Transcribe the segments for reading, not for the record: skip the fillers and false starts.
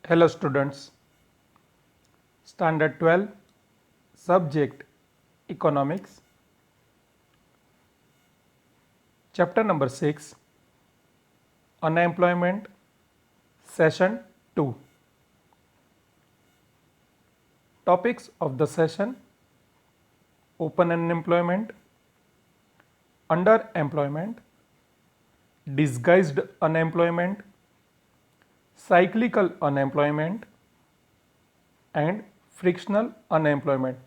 Hello students, Standard 12, Subject Economics, Chapter number 6, Unemployment, Session 2. Topics of the session: Open unemployment, underemployment, disguised unemployment, cyclical unemployment, and frictional unemployment.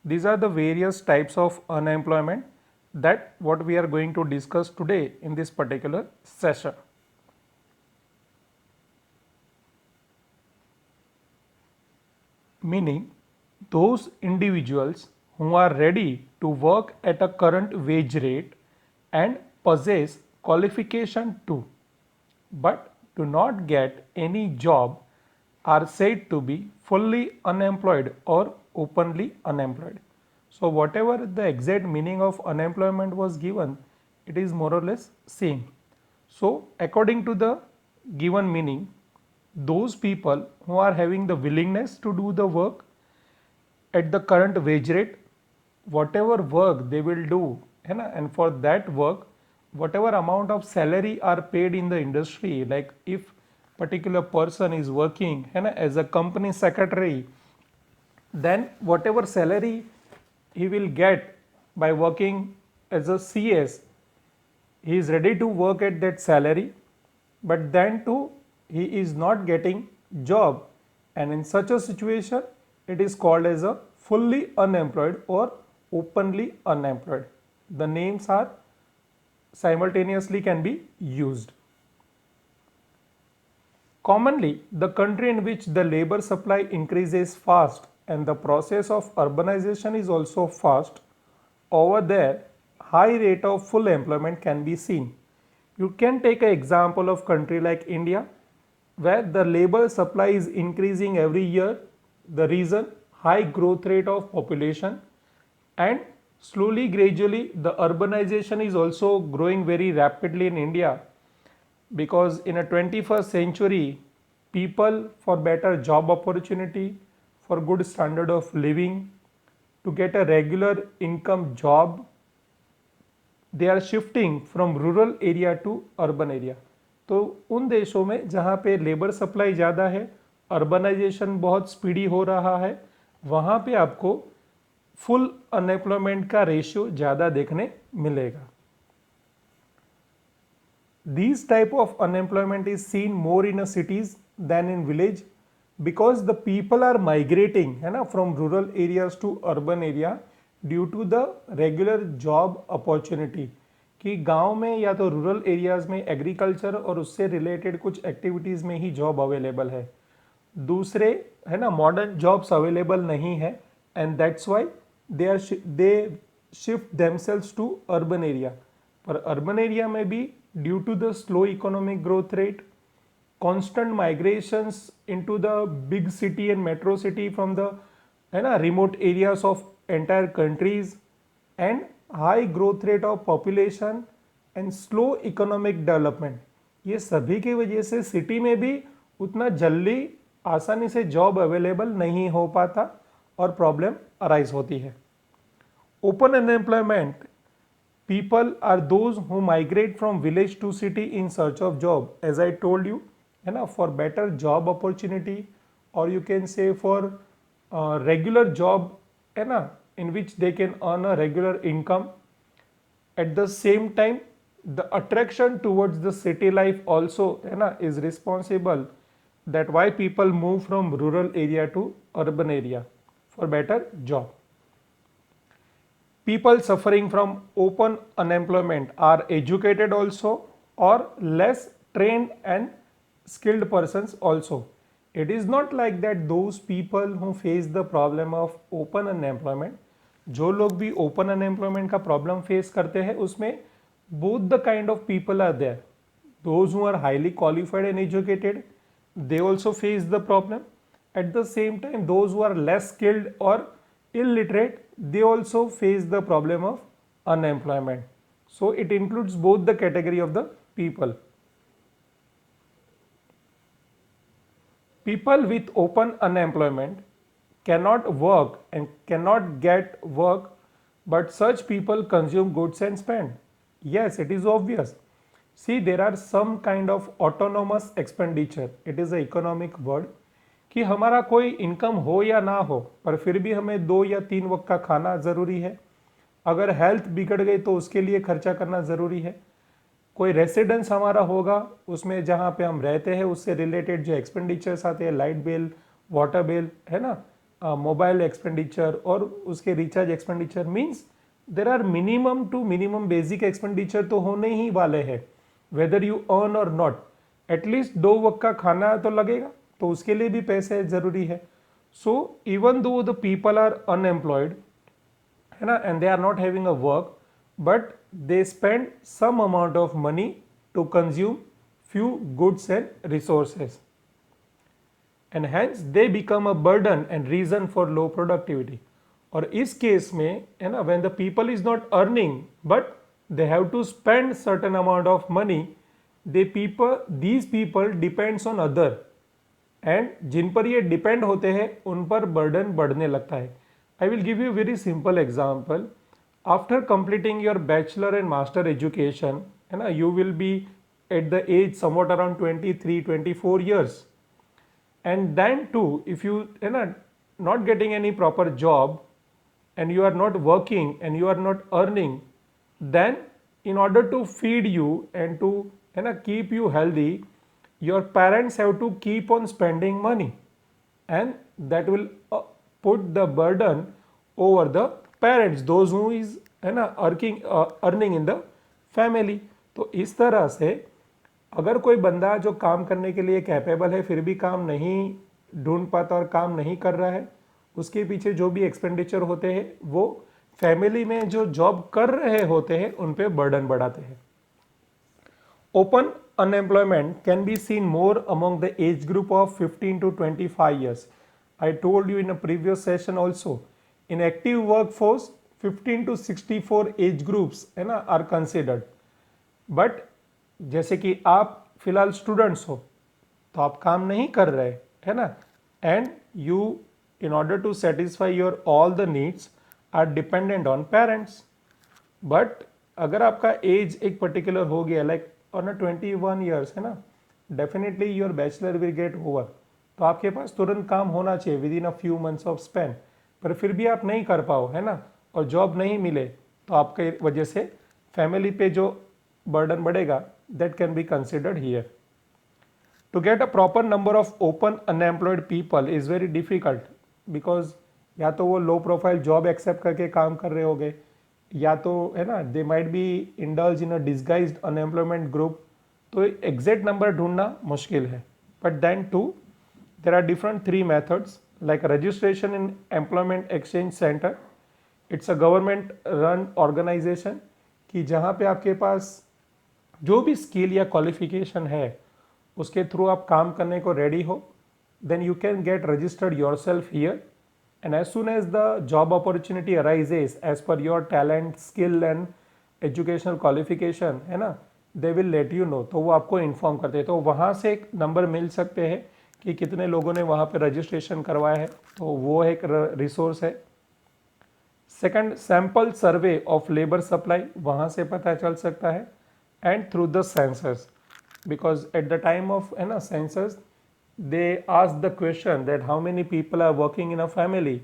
These are the various types of unemployment that what we are going to discuss today in this particular session. Meaning, those individuals who are ready to work at a current wage rate and possess qualification too, but do not get any job, are said to be fully unemployed or openly unemployed. So whatever the exact meaning of unemployment was given, it is more or less same. So according to the given meaning, those people who are having the willingness to do the work at the current wage rate, whatever work they will do, and for that work, whatever amount of salary are paid in the industry, like if particular person is working as a company secretary, then whatever salary he will get by working as a CS, he is ready to work at that salary, but then too he is not getting job, and in such a situation it is called as a fully unemployed or openly unemployed. The names are simultaneously can be used. Commonly, the country in which the labor supply increases fast and the process of urbanization is also fast, over there high rate of full employment can be seen. You can take an example of country like India, where the labor supply is increasing every year. The reason, high growth rate of population, and slowly gradually the urbanization is also growing very rapidly in India, because in a 21st century people, for better job opportunity, for good standard of living, to get a regular income job, they are shifting from rural area to urban area. तो उन देशों में जहाँ पे labour supply ज़्यादा है, urbanisation बहुत speedy हो रहा है, वहाँ पे आपको फुल अनएम्प्लॉयमेंट का रेशियो ज़्यादा देखने मिलेगा. These type of unemployment is seen more in cities than in village, because the people are migrating from rural areas to urban area due to the regular job opportunity, कि गांव में या तो rural areas में agriculture और उससे related कुछ activities में ही जॉब अवेलेबल है, दूसरे मॉडर्न जॉब्स अवेलेबल नहीं है, and that's why they shift themselves to urban area. पर अर्बन एरिया में भी due to the slow economic growth rate, constant migrations into the big city and metro city from the remote areas of entire countries, and high growth rate of population and slow economic development, ये सभी की वजह से city में भी उतना जल्दी आसानी से जॉब अवेलेबल नहीं हो पाता और प्रॉब्लम अराइज होती है. Open unemployment, people are those who migrate from village to city in search of job, as I told you, for better job opportunity, or you can say for regular job in which they can earn a regular income. At the same time, the attraction towards the city life also is responsible, that why people move from rural area to urban area for better job. People suffering from open unemployment are educated also or less trained and skilled persons also. It is not like that those people who face the problem of open unemployment, जो लोग भी open unemployment का problem face करते हैं उसमें both the kind of people are there. Those who are highly qualified and educated, they also face the problem. At the same time, those who are less skilled or illiterate, they also face the problem of unemployment. So it includes both the category of the people. People with open unemployment cannot work and cannot get work, but such people consume goods and spend. Yes, it is obvious. See, there are some kind of autonomous expenditure. It is an economic word कि हमारा कोई income हो या ना हो पर फिर भी हमें 2 या 3 वक्त का खाना ज़रूरी है. अगर हेल्थ बिगड़ गई तो उसके लिए खर्चा करना ज़रूरी है. कोई रेसिडेंस हमारा होगा उसमें जहाँ पे हम रहते हैं उससे रिलेटेड जो एक्सपेंडिचर्स आते हैं, लाइट बिल, वाटर बिल, है ना, मोबाइल एक्सपेंडिचर और उसके recharge expenditure, means there are minimum to minimum basic expenditure तो होने ही वाले हैं whether you earn or not. At least 2 वक्त का खाना तो लगेगा तो उसके लिए भी पैसे ज़रूरी है. So even though the people are unemployed, है ना, and they are not having a work, but they spend some amount of money to consume few goods and resources, and hence they become a burden and reason for low productivity. और इस case में, है ना, when the people is not earning but they have to spend certain amount of money, these people depends on other, and जिन पर ये depend होते हैं उन पर बर्डन बढ़ने लगता है. I will give you a very simple example. After completing your bachelor and master education, you will be at the age somewhat around 23-24 years, and then too if you not getting any proper job and you are not working and you are not earning, then in order to feed you and to keep you healthy, your parents have to keep on spending money, and that will put the burden over the parents, those who is, है ना, earning in the family. तो इस तरह से अगर कोई बंदा जो काम करने के लिए कैपेबल है फिर भी काम नहीं ढूंढ पाता और काम नहीं कर रहा है, उसके पीछे जो भी एक्सपेंडिचर होते हैं वो फैमिली में जो जॉब कर रहे होते हैं उन पे बर्डन बढ़ाते हैं. Open unemployment can be seen more among the age group of 15 to 25 years. I told you in a previous session also, in active workforce 15 to 64 age groups, है ना, आर कंसिडर्ड. बट जैसे कि आप फिलहाल students हो तो आप काम नहीं कर रहे, है ना, and you in order to satisfy your all the needs are dependent on parents. But अगर आपका एज एक पर्टिकुलर हो गया, लाइक ऑन अ 21 ईयर्स, है ना, definitely your bachelor will get over, तो आपके पास तुरंत काम होना चाहिए with in a few months of Spain. पर फिर भी आप नहीं कर पाओ, है ना, और जॉब नहीं मिले तो आपके वजह से फैमिली पे जो बर्डन बढ़ेगा, that can be considered here. To get a proper number of open unemployed people is very difficult, because या तो वो लो प्रोफाइल जॉब एक्सेप्ट करके काम कर रहे होंगे, या तो, है ना, they might be indulge in a disguised unemployment group. तो एग्जैक्ट नंबर ढूंढना मुश्किल है. But then too there are different 3 methods, like registration in employment exchange center. It's a government run organization कि जहाँ पे आपके पास जो भी स्किल या क्वालिफिकेशन है उसके थ्रू आप काम करने को रेडी हो, then you can get registered yourself here, and as soon as the job opportunity arises as per your talent, skill and educational qualification, है ना, they will let you know. तो वो आपको इन्फॉर्म करते हैं. तो वहाँ से एक नंबर मिल सकते हैं कि कितने लोगों ने वहाँ पे रजिस्ट्रेशन करवाया है, तो वो एक रिसोर्स है. Second, sample survey of labour supply, वहाँ से पता चल सकता है. And through the census, because at the time of, है ना, census they ask the question that how many people are working in a family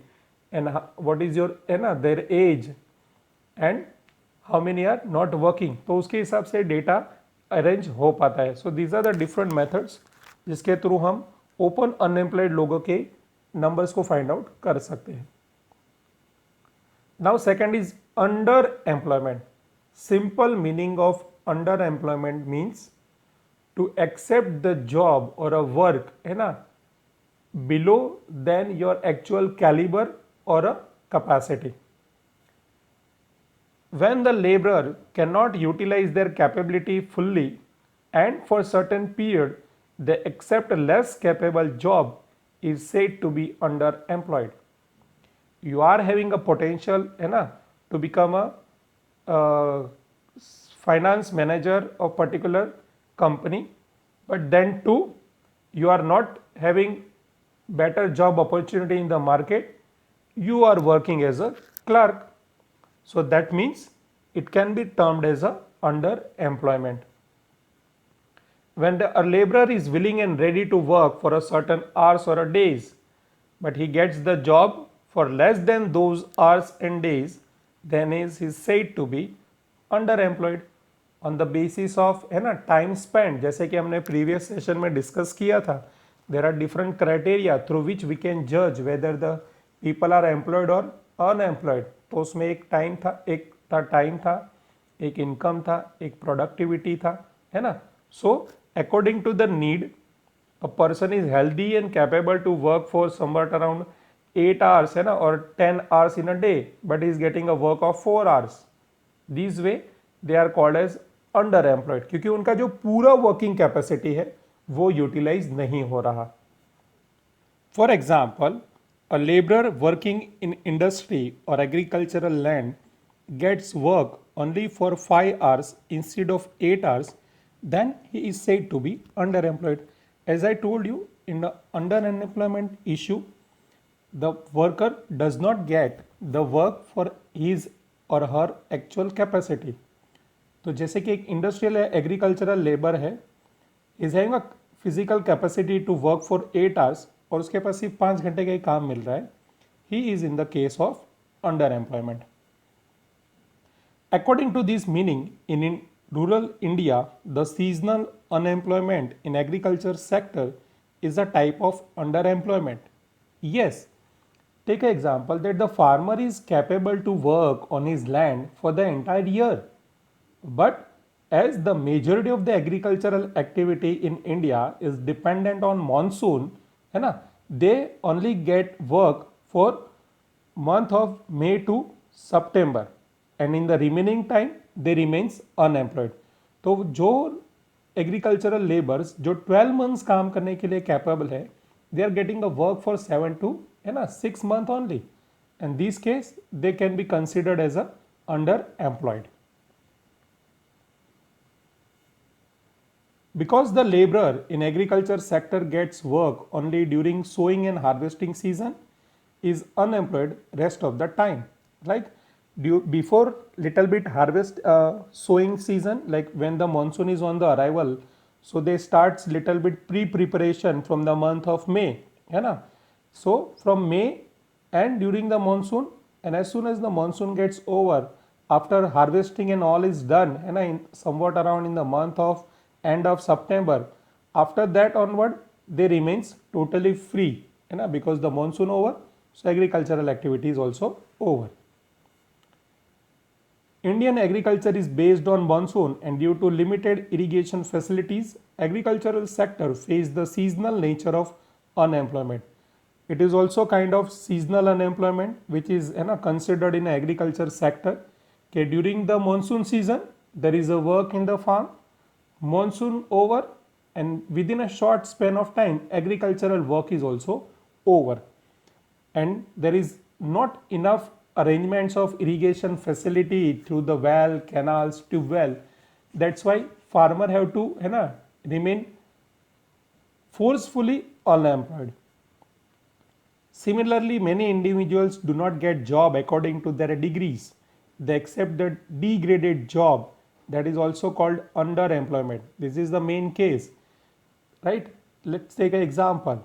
and what is your, है ना, their age and how many are not working. तो उसके हिसाब से data arrange हो पाता है. So these are the different methods जिसके थ्रू हम ओपन अनएम्प्लॉयड लोगों के नंबर्स को फाइंड आउट कर सकते हैं. Now second is under employment. Simple meaning of under employment means to accept the job or a work, है ना, below than your actual caliber or a capacity. When the laborer cannot utilize their capability fully and for certain period they accept a less capable job is said to be underemployed. You are having a potential, है ना, to become a finance manager of particular company, but then too you are not having better job opportunity in the market. You are working as a clerk, so that means it can be termed as a underemployment. When a laborer is willing and ready to work for a certain hours or a days, but he gets the job for less than those hours and days, then is he said to be underemployed. On the basis of, है ना, time spend, जैसे कि हमने previous session में discuss किया था, there are different criteria through which we can जज whether the people are employed और अनएम्प्लॉयड. तो उसमें एक टाइम था, एक इनकम था, एक प्रोडक्टिविटी था, है ना. So according to the need, a person is healthy and capable to work for somewhat around 8 hours, है ना, or 10 hours in a day, but is getting a work of 4 hours. This way they are called as underemployed, क्योंकि उनका जो पूरा working capacity है वो utilise नहीं हो रहा. For example, a laborer working in industry or agricultural land gets work only for 5 hours instead of 8 hours, then he is said to be underemployed. As I told you, in the underemployment issue, the worker does not get the work for his or her actual capacity. तो जैसे कि एक industrial या agricultural labour है, is having a physical capacity to work for 8 hours और उसके पास सिर्फ 5 घंटे का ही काम मिल रहा है, he is in the case of under employment. According to this meaning, in rural India, the seasonal unemployment in agriculture sector is a type of underemployment. Yes, take an example that the farmer is capable to work on his land for the entire year, but as the majority of the agricultural activity in India is dependent on monsoon, है ना, they only get work for month of May to September. And in the remaining time they remains unemployed. तो जो agricultural labours जो 12 months काम करने के लिए capable है, they are getting a work for 7 to, है ना, 6 month only, and this case they can be considered as a under employed. Because the laborer in agriculture sector gets work only during sowing and harvesting season, is unemployed rest of the time. Like before little bit harvest sowing season, like when the monsoon is on the arrival, so they starts little bit pre-preparation from the month of May, है ना. So from May and during the monsoon, and as soon as the monsoon gets over, after harvesting and all is done, है ना, in somewhat around in the month of end of September, after that onward they remains totally free, है ना, because the monsoon over, so agricultural activity is also over. Indian agriculture is based on monsoon, and due to limited irrigation facilities, agricultural sector face the seasonal nature of unemployment. It is also kind of seasonal unemployment, which is, you know, considered in agriculture sector. Okay, during the monsoon season, there is a work in the farm. Monsoon over, and within a short span of time, agricultural work is also over, and there is not enough arrangements of irrigation facility through the well, canals, tube well. That's why farmer have to, है ना, remain forcefully unemployed. Similarly, many individuals do not get job according to their degrees. They accept the degraded job, that is also called underemployment. This is the main case, right? Let's take an example.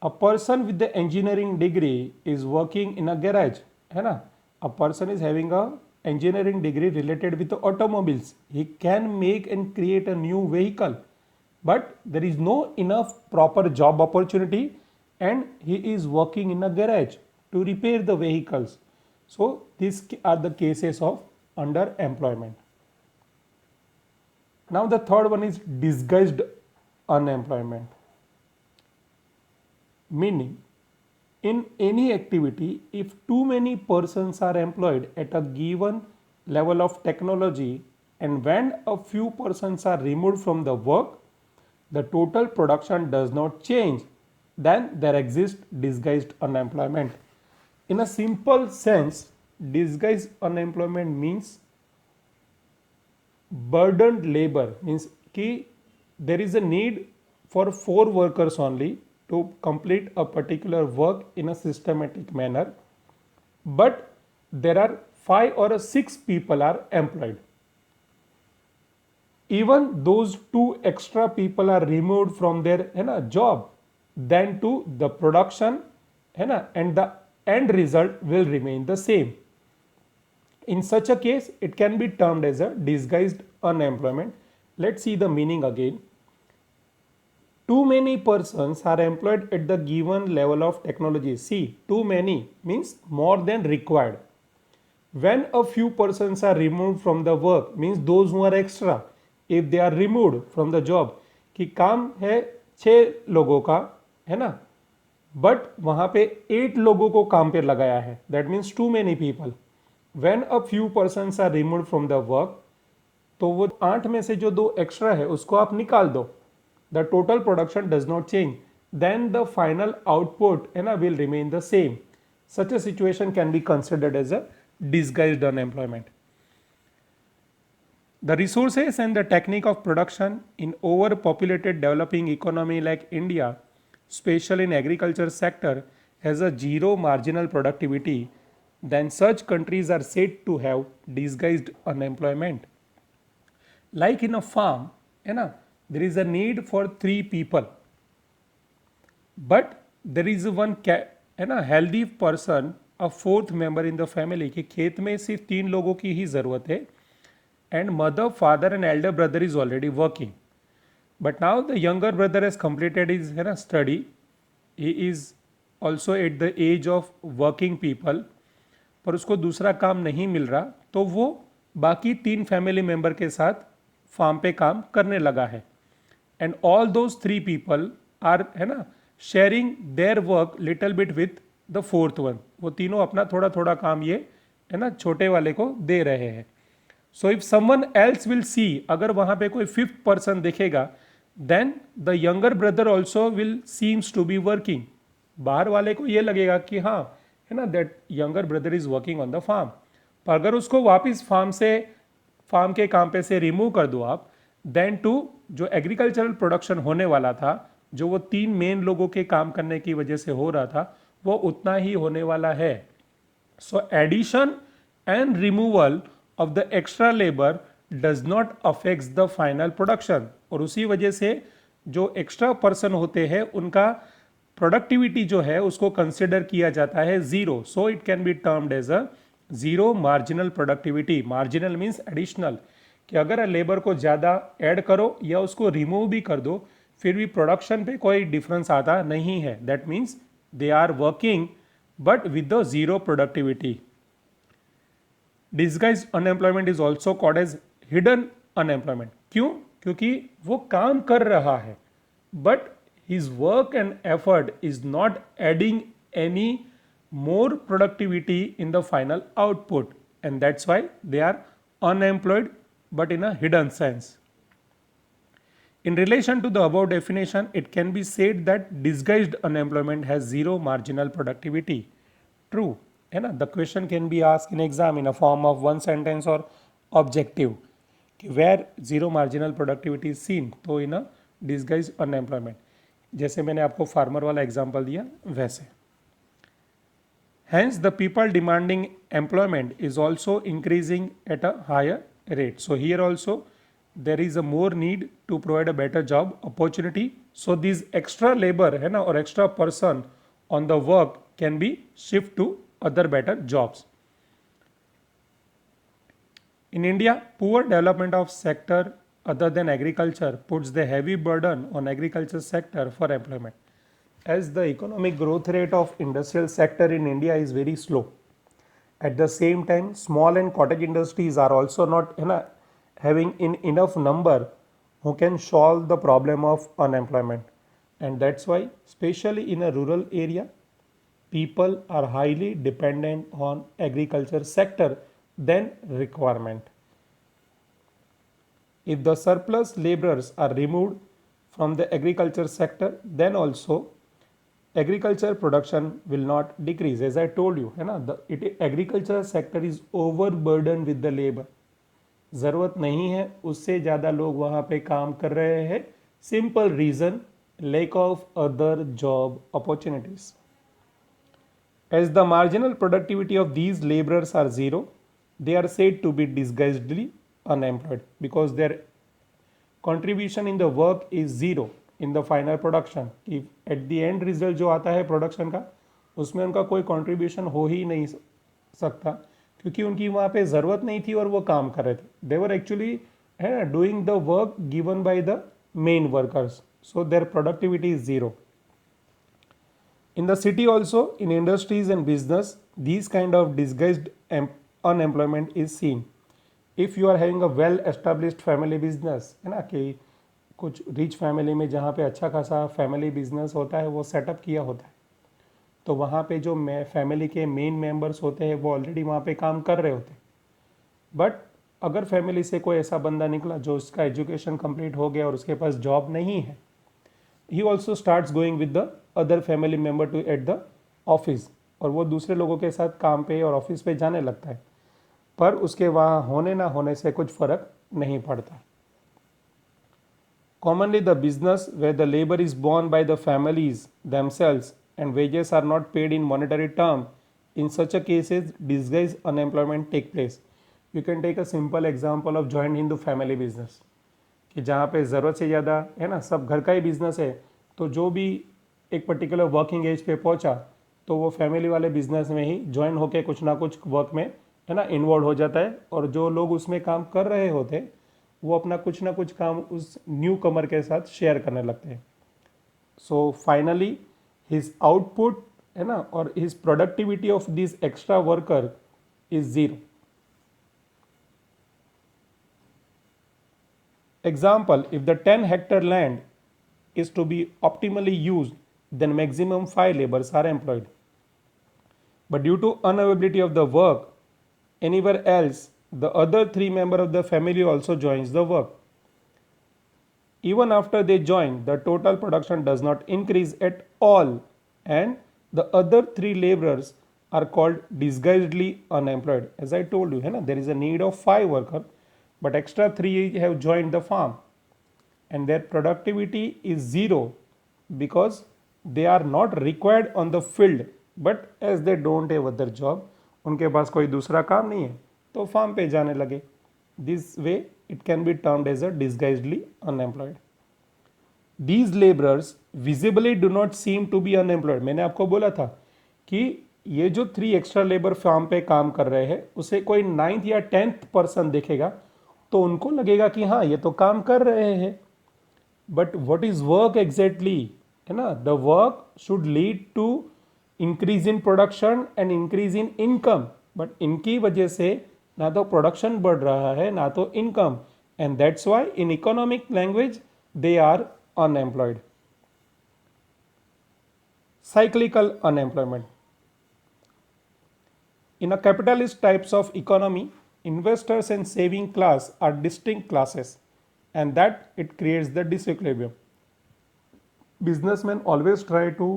A person with the engineering degree is working in a garage, है ना. A person is having a engineering degree related with the automobiles. He can make and create a new vehicle, but there is no enough proper job opportunity and he is working in a garage to repair the vehicles. So these are the cases of underemployment. Now the third one is disguised unemployment, meaning in any activity, if too many persons are employed at a given level of technology and when a few persons are removed from the work, the total production does not change, then there exists disguised unemployment. In a simple sense, disguised unemployment means burdened labor, means कि there is a need for 4 workers only to complete a particular work in a systematic manner, but there are 5 or 6 people are employed. Even those 2 extra people are removed from their job, then to the production and the end result will remain the same. In such a case, it can be termed as a disguised unemployment. Let's see the meaning again. Too many persons are employed at the given level of technology. See, too many means more than required. When a few persons are removed from the work, means those who are extra, if they are removed from the job, कि काम है 6 लोगों का, है ना, but वहां पे 8 लोगों को काम पे लगाया है, that means too many people. When a few persons are removed from the work, तो वो 8 में से जो 2 एक्स्ट्रा है उसको आप निकाल दो, the total production does not change, then the final output will remain the same. Such a situation can be considered as a disguised unemployment. The resources and the technique of production in overpopulated developing economy like India, especially in agriculture sector, has a zero marginal productivity, then such countries are said to have disguised unemployment. Like in a farm, there is a need for 3 people, but there is one healthy person, a 4th member in the family, कि खेत में सिर्फ 3 लोगों की ही ज़रूरत है, and mother, father and elder brother is already working. But now the younger brother has completed his study, he is also at the age of working people, पर उसको दूसरा काम नहीं मिल रहा, तो वो बाकी 3 फैमिली मेंबर के साथ फार्म पे काम करने लगा है. And all those 3 people are sharing their work little bit with the 4th one. वो तीनों अपना थोड़ा थोड़ा काम ये छोटे वाले को दे रहे हैं. So if someone else will see, अगर वहां पे कोई 5th पर्सन दिखेगा, then the younger brother also will seems to be working. बाहर वाले को ये लगेगा कि हाँ that younger brother is working on the farm. पर अगर उसको वापस फार्म के काम पे से रिमूव कर दो आप, देन टू जो एग्रीकल्चरल प्रोडक्शन होने वाला था, जो वो 3 मेन लोगों के काम करने की वजह से हो रहा था, वो उतना ही होने वाला है. So addition and removal of the extra labour does not affects the final production. और उसी वजह से जो एक्स्ट्रा पर्सन होते हैं उनका प्रोडक्टिविटी जो है उसको कंसिडर किया जाता है 0. So it can be termed as a zero marginal productivity. Marginal means additional, कि अगर लेबर को ज़्यादा ऐड करो या उसको रिमूव भी कर दो, फिर भी प्रोडक्शन पे कोई डिफरेंस आता नहीं है. That means they are working but with the zero productivity. Disguised unemployment is also called as hidden unemployment. क्यों? क्योंकि वो काम कर रहा है but his work and effort is not adding any more productivity in the final output, and that's why they are unemployed but in a hidden sense. In relation to the above definition, it can be said that disguised unemployment has zero marginal productivity. True, the question can be asked in exam in a form of one sentence or objective, where zero marginal productivity is seen, तो in a disguised unemployment. जैसे मैंने आपको farmer वाला example दिया वैसे. Hence, the people demanding employment is also increasing at a higher rate. So here also there is a more need to provide a better job opportunity. So these extra labor or extra person on the work can be shift to other better jobs. In India, poor development of sector other than agriculture puts the heavy burden on agriculture sector for employment. As the economic growth rate of industrial sector in India is very slow, at the same time small and cottage industries are also not having in enough number who can solve the problem of unemployment, and that's why especially in a rural area people are highly dependent on agriculture sector than requirement. If the surplus laborers are removed from the agriculture sector, then also agriculture production will not decrease. As I told you, है ना, the agriculture sector is overburdened with the labor. ज़रूरत नहीं है उससे ज़्यादा लोग वहाँ पे काम कर रहे हैं. Simple reason, lack of other job opportunities. As the marginal productivity of these laborers are zero, they are said to be disguisedly unemployed because their contribution in the work is zero in the final production. If at the end result जो आता है production का उसमें उनका कोई contribution हो ही नहीं सकता क्योंकि उनकी वहाँ पे ज़रूरत नहीं थी और वो काम कर रहे थे. दे वर एक्चुअली है ना doing the work given by the main workers, so there productivity is zero. In the city also, in industries and business, these kind of disguised unemployment is seen. If you are having a well established family business, है ना कि कुछ rich family में जहाँ पे अच्छा खासा family business होता है वो सेटअप किया होता है, तो वहाँ पे जो फैमिली के मेन मेंबर्स होते हैं वो ऑलरेडी वहाँ पे काम कर रहे होते हैं. बट अगर फैमिली से कोई ऐसा बंदा निकला जो उसका एजुकेशन कंप्लीट हो गया और उसके पास जॉब नहीं है, he also starts going with the other family member to at the office, और वो दूसरे लोगों के साथ काम पे और ऑफिस पे जाने लगता है, पर उसके वहाँ होने ना होने से कुछ फ़र्क नहीं पड़ता. Commonly the business where the labor is borne by the families themselves and wages are not paid in monetary term, in such a cases disguised unemployment take place. You can take a simple example of joint Hindu family business कि जहाँ पे ज़रूरत से ज़्यादा है ना सब घर का ही बिजनेस है, तो जो भी एक पर्टिकुलर वर्किंग एज पे पहुँचा तो वो फैमिली वाले बिजनेस में ही ज्वाइन होके कुछ ना कुछ वर्क में है ना इन्वॉल्व हो जाता है, और जो लोग उसमें काम कर रहे होते वो अपना कुछ ना कुछ काम उस न्यू कमर के साथ शेयर करने लगते हैं. सो फाइनली हिज आउटपुट है ना और his productivity of this extra worker is zero. Example, if the 10 hectare land is to be optimally used, then maximum 5 laborers are employed. But due to unavailability of the work anywhere else, the other 3 members of the family also joins the work. Even after they join, the total production does not increase at all, and the other 3 laborers are called disguisedly unemployed. As I told you, there is a need of 5 workers, but extra 3 have joined the farm, and their productivity is zero because they are not required on the field, but as they don't have other job, उनके पास कोई दूसरा काम नहीं है तो farm पे जाने लगे. This way it can be termed as a disguisedly unemployed. These labourers visibly do not seem to be unemployed. मैंने आपको बोला था कि ये जो 3 एक्स्ट्रा लेबर फार्म पे काम कर रहे हैं उसे कोई 9th या 10th पर्सन देखेगा तो उनको लगेगा कि हाँ ये तो काम कर रहे हैं, but what is work exactly, है ना, the work should lead to increase in production and increase in income, but इनकी वजह से ना तो प्रोडक्शन बढ़ रहा है ना तो income, and that's why in economic language they are unemployed. Cyclical unemployment. In a capitalist types of economy, investors and saving class are distinct classes, and that it creates the disequilibrium. Businessmen always try to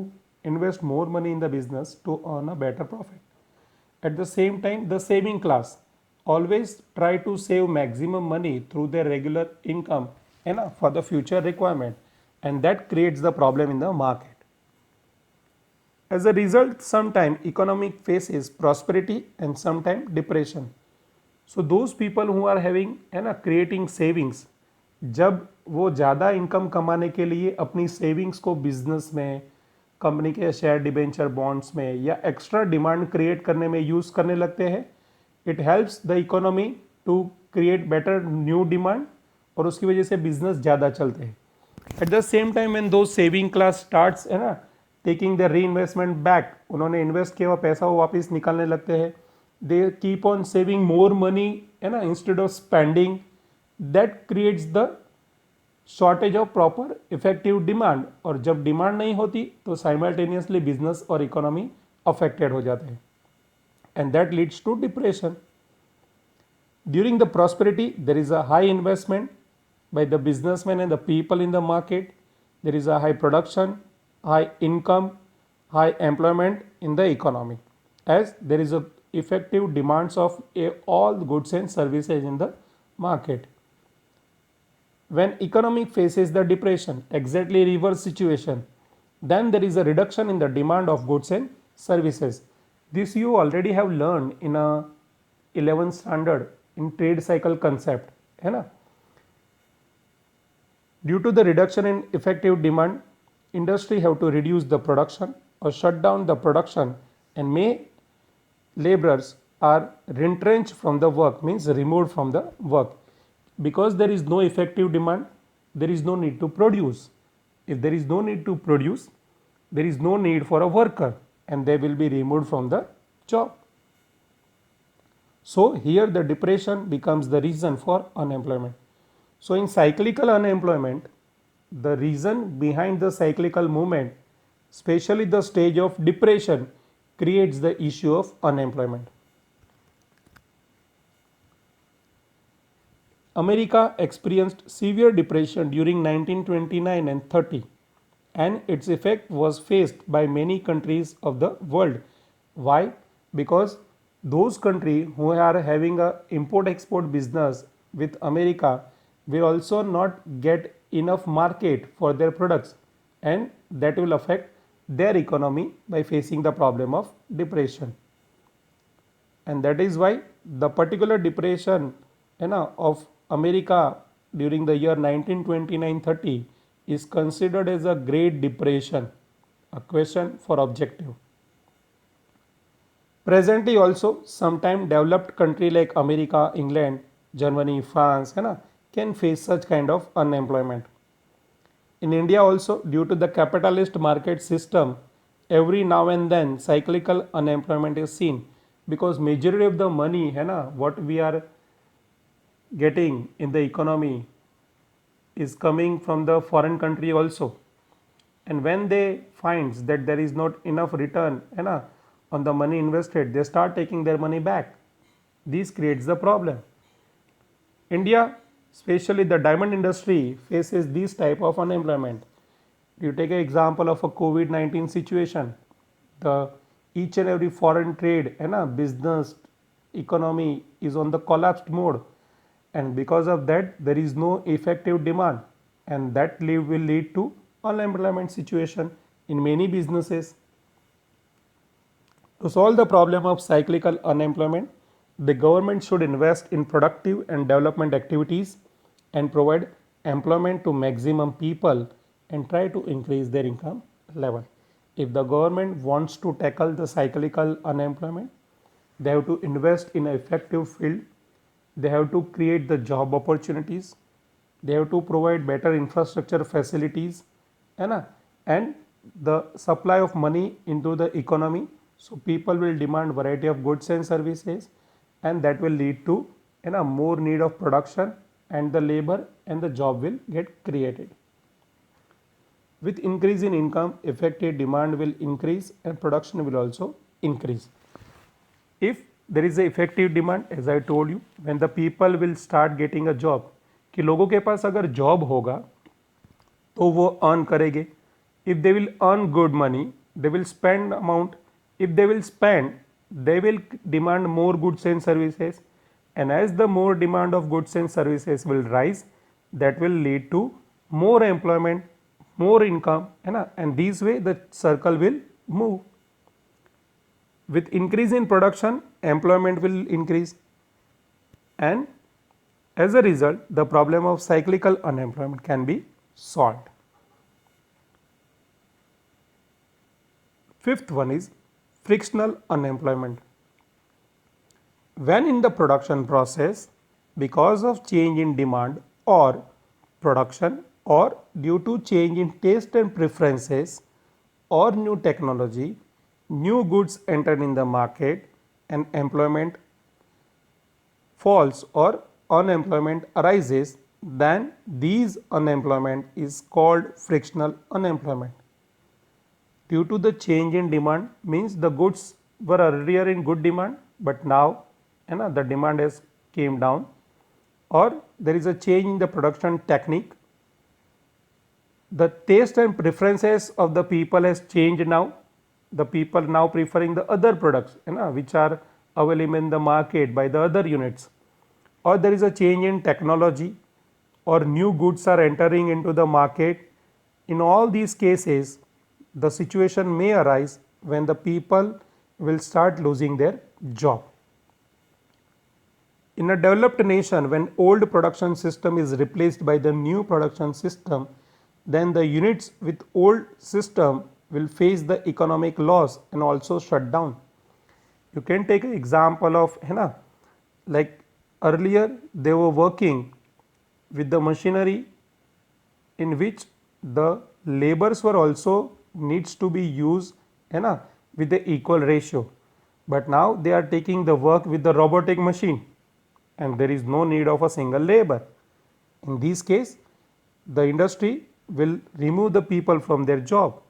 invest more money in the business to earn a better profit. At the same time, the saving class always try to save maximum money through their regular income for the future requirement, and that creates the problem in the market. As a result, sometimes economic faces prosperity and sometimes depression. So those people who are having creating savings, जब वो ज़्यादा income कमाने के लिए अपनी savings को business में, company के शेयर डिबेंचर बॉन्ड्स में या एक्स्ट्रा डिमांड क्रिएट करने में यूज़ करने लगते हैं, it helps the economy to create better new demand, और उसकी वजह से बिजनेस ज़्यादा चलते हैं. At the same time when though saving class starts, है ना, taking the reinvestment back, उन्होंने इन्वेस्ट किया हुआ पैसा वो वापस निकालने लगते हैं. They keep on saving more money, है ना, instead of spending. That creates the shortage of proper effective demand. और जब डिमांड नहीं होती तो साइमल्टेनियसली बिजनेस और इकोनॉमी अफेक्टेड हो जाते हैं. And that leads to depression. During the prosperity, there is a high investment by the businessmen and the people in the market. There is a high production, high income, high employment in the economy, as there is a effective demands of all goods and services in the market. When economy faces the depression, exactly reverse situation, then there is a reduction in the demand of goods and services. This you already have learned in a 11th standard in trade cycle concept, है ना. Due to the reduction in effective demand, industry have to reduce the production or shut down the production, and may laborers are retrenched from the work, means removed from the work. Because there is no effective demand, there is no need to produce. If there is no need to produce, there is no need for a worker, and they will be removed from the job. So here the depression becomes the reason for unemployment. So in cyclical unemployment, the reason behind the cyclical movement, especially the stage of depression, creates the issue of unemployment. America experienced severe depression during 1929 and 30, and its effect was faced by many countries of the world. Why? Because those countries who are having a import export business with America will also not get enough market for their products, and that will affect their economy by facing the problem of depression. And that is why the particular depression, of America during the year 1929-30 is considered as a Great Depression. A question for objective. Presently also, sometime developed country like America, England, Germany, France, can face such kind of unemployment. In India also, due to the capitalist market system, every now and then cyclical unemployment is seen, because majority of the money, what we are getting in the economy is coming from the foreign country also. And when they finds that there is not enough return, on the money invested, they start taking their money back. This creates the problem. India, especially the diamond industry, faces this type of unemployment. You take an example of a COVID-19 situation. The each and every foreign trade and business economy is on the collapsed mode, and because of that there is no effective demand, and that will lead to unemployment situation in many businesses. To solve the problem of cyclical unemployment, the government should invest in productive and development activities and provide employment to maximum people and try to increase their income level. If the government wants to tackle the cyclical unemployment, they have to invest in an effective field, they have to create the job opportunities, they have to provide better infrastructure facilities, and the supply of money into the economy. So people will demand variety of goods and services, and that will lead to more need of production and the labor, and the job will get created. With increase in income, effective demand will increase and production will also increase. If there is a effective demand, as I told you, when the people will start getting a job, कि लोगों के पास अगर job होगा तो वो earn करेंगे. If they will earn good money, they will spend amount. If they will spend, they will demand more goods and services, and as the more demand of goods and services will rise, that will lead to more employment, more income, and this way the circle will move. With increase in production, employment will increase, and as a result, the problem of cyclical unemployment can be solved. Fifth one is frictional unemployment. When in the production process, because of change in demand or production, or due to change in taste and preferences or new technology, new goods enter in the market and employment falls or unemployment arises, then these unemployment is called frictional unemployment. Due to the change in demand, means the goods were earlier in good demand, but now the demand has came down, or there is a change in the production technique. The taste and preferences of the people has changed now. The people now preferring the other products which are available in the market by the other units, or there is a change in technology, or new goods are entering into the market. In all these cases, the situation may arise when the people will start losing their job. In a developed nation, when old production system is replaced by the new production system, then the units with old system will face the economic loss and also shut down. You can take an example of like earlier they were working with the machinery in which the labors were also needs to be used with the equal ratio, but now they are taking the work with the robotic machine and there is no need of a single labor. In this case, the industry will remove the people from their job.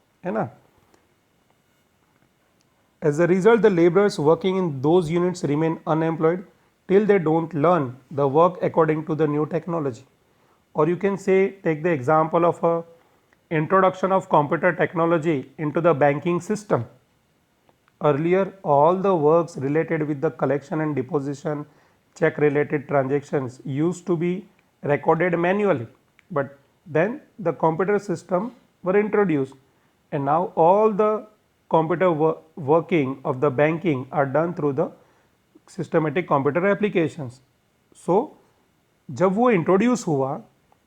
As a result, the laborers working in those units remain unemployed till they don't learn the work according to the new technology. Or you can say, take the example of a introduction of computer technology into the banking system. Earlier, all the works related with the collection and deposition, check related transactions used to be recorded manually, but then the computer system were introduced and now all the computer working of the banking are done through the systematic computer applications. So, जब वो introduce हुआ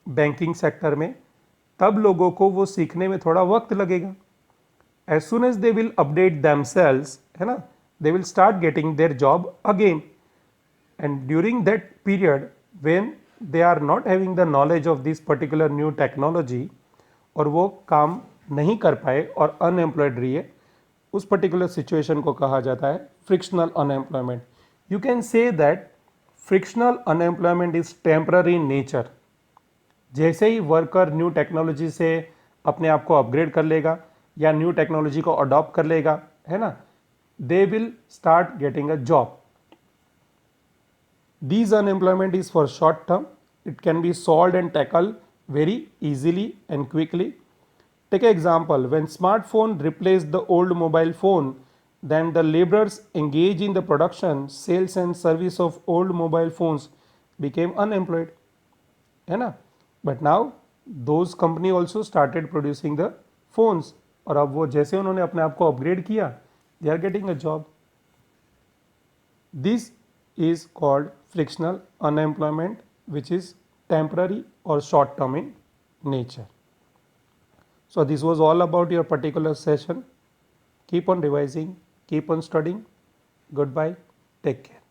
banking sector में, तब लोगों को वो सीखने में थोड़ा वक्त लगेगा. As soon as they will update themselves, they will start getting their job again. And during that period when they are not having the knowledge of this particular new technology, और वो काम नहीं कर पाए और अनएम्प्लॉयड रही है, उस पर्टिकुलर सिचुएशन को कहा जाता है frictional unemployment. You can say that frictional unemployment is temporary in nature. जैसे ही वर्कर न्यू टेक्नोलॉजी से अपने आप को अपग्रेड कर लेगा या न्यू टेक्नोलॉजी को अडॉप्ट कर लेगा, they will start getting a job. These unemployment is for short term. It can be solved and tackled very easily and quickly. Take an example, when smartphone replaced the old mobile phone, then the laborers engaged in the production, sales and service of old mobile phones became unemployed. But now those company also started producing the phones, और अब वो जैसे उन्होंने अपने आप को upgrade किया, they are getting a job. This is called frictional unemployment, which is temporary or short term in nature. So this was all about your particular session. Keep on revising, keep on studying. Goodbye, take care.